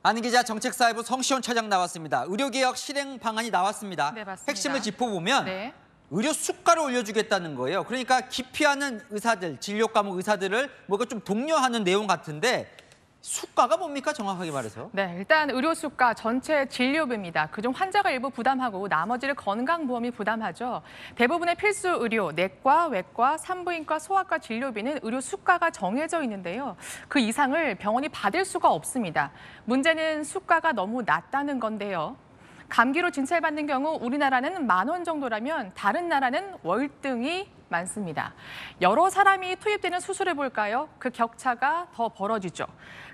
안은 기자 정책사회부 성시원 차장 나왔습니다. 의료개혁 실행 방안이 나왔습니다. 네, 맞습니다. 핵심을 짚어보면 네. 의료 수가를 올려주겠다는 거예요. 그러니까 기피하는 의사들, 진료 과목 의사들을 뭔가 좀 독려하는 내용 같은데 수가가 뭡니까 정확하게 말해서? 네, 일단 의료 수가 전체 진료비입니다. 그중 환자가 일부 부담하고 나머지를 건강보험이 부담하죠. 대부분의 필수 의료, 내과, 외과, 산부인과, 소아과 진료비는 의료 수가가 정해져 있는데요. 그 이상을 병원이 받을 수가 없습니다. 문제는 수가가 너무 낮다는 건데요. 감기로 진찰받는 경우 우리나라는 10,000원 정도라면 다른 나라는 월등히 많습니다. 여러 사람이 투입되는 수술을 볼까요? 그 격차가 더 벌어지죠.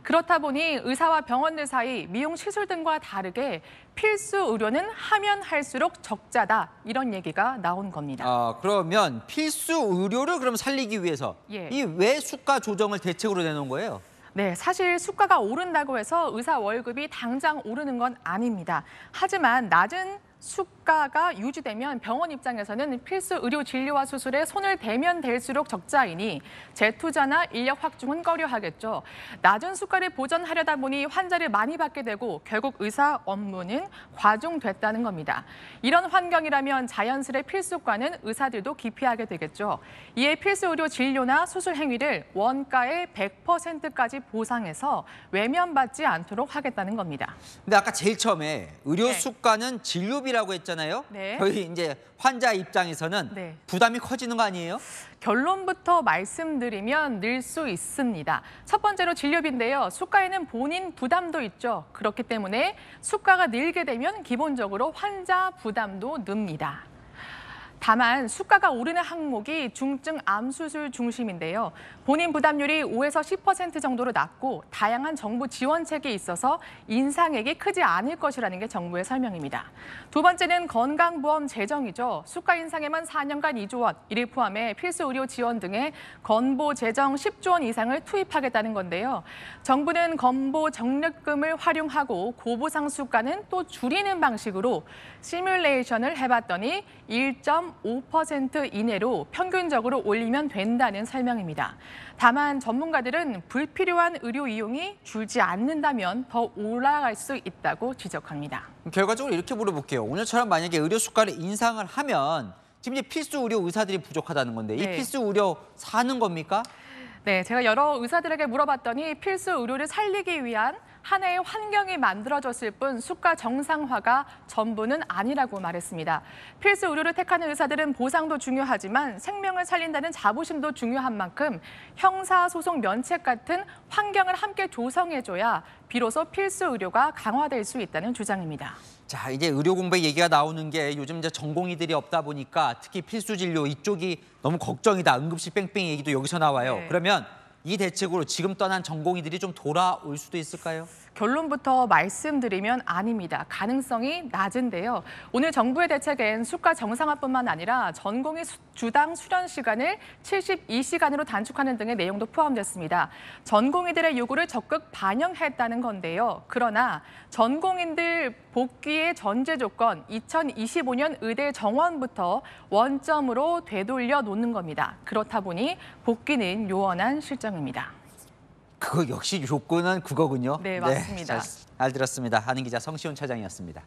그렇다 보니 의사와 병원들 사이 미용 시술 등과 다르게 필수 의료는 하면 할수록 적자다. 이런 얘기가 나온 겁니다. 그러면 필수 의료를 그럼 살리기 위해서 예. 이 왜 수가 조정을 대책으로 내놓은 거예요? 네, 사실 수가가 오른다고 해서 의사 월급이 당장 오르는 건 아닙니다. 하지만 낮은 수가가 유지되면 병원 입장에서는 필수 의료 진료와 수술에 손을 대면 될수록 적자이니 재투자나 인력 확충은 꺼려하겠죠. 낮은 수가를 보전하려다 보니 환자를 많이 받게 되고 결국 의사 업무는 과중됐다는 겁니다. 이런 환경이라면 자연스레 필수과는 의사들도 기피하게 되겠죠. 이에 필수 의료 진료나 수술 행위를 원가의 100%까지 보상해서 외면받지 않도록 하겠다는 겁니다. 근데 아까 제일 처음에 의료 네. 수가는 진료비라고 했잖아요. 네. 저희 이제 환자 입장에서는 네. 부담이 커지는 거 아니에요? 결론부터 말씀드리면 늘 수 있습니다. 첫 번째로 진료비인데요. 수가에는 본인 부담도 있죠. 그렇기 때문에 수가가 늘게 되면 기본적으로 환자 부담도 늡니다. 다만 수가가 오르는 항목이 중증 암 수술 중심인데요. 본인 부담률이 5에서 10% 정도로 낮고 다양한 정부 지원책이 있어서 인상액이 크지 않을 것이라는 게 정부의 설명입니다. 두 번째는 건강보험 재정이죠. 수가 인상에만 4년간 2조 원, 이를 포함해 필수 의료 지원 등의 건보 재정 10조 원 이상을 투입하겠다는 건데요. 정부는 건보 적립금을 활용하고 고보상 수가는 또 줄이는 방식으로 시뮬레이션을 해봤더니 1.5% 이내로 평균적으로 올리면 된다는 설명입니다. 다만 전문가들은 불필요한 의료 이용이 줄지 않는다면 더 올라갈 수 있다고 지적합니다. 결과적으로 이렇게 물어볼게요. 오늘처럼 만약에 의료 수가를 인상을 하면 지금 이제 필수 의료 의사들이 부족하다는 건데 이 네. 필수 의료 사는 겁니까? 네, 제가 여러 의사들에게 물어봤더니 필수 의료를 살리기 위한 하나의 환경이 만들어졌을 뿐 수가 정상화가 전부는 아니라고 말했습니다. 필수 의료를 택하는 의사들은 보상도 중요하지만 생명을 살린다는 자부심도 중요한 만큼 형사소송 면책 같은 환경을 함께 조성해줘야 비로소 필수 의료가 강화될 수 있다는 주장입니다. 자, 이제 의료 공백 얘기가 나오는 게 요즘 이제 전공의들이 없다 보니까 특히 필수 진료 이쪽이 너무 걱정이다. 응급실 뺑뺑이 얘기도 여기서 나와요. 네. 그러면 이 대책으로 지금 떠난 전공의들이 좀 돌아올 수도 있을까요? 결론부터 말씀드리면 아닙니다. 가능성이 낮은데요. 오늘 정부의 대책엔 수가 정상화뿐만 아니라 전공의 주당 수련 시간을 72시간으로 단축하는 등의 내용도 포함됐습니다. 전공의들의 요구를 적극 반영했다는 건데요. 그러나 전공인들 복귀의 전제 조건 2025년 의대 정원부터 원점으로 되돌려 놓는 겁니다. 그렇다 보니 복귀는 요원한 실정입니다. 그거 역시 요건은 그거군요. 네, 맞습니다. 잘 들었습니다. 안은 기자 성시원 차장이었습니다.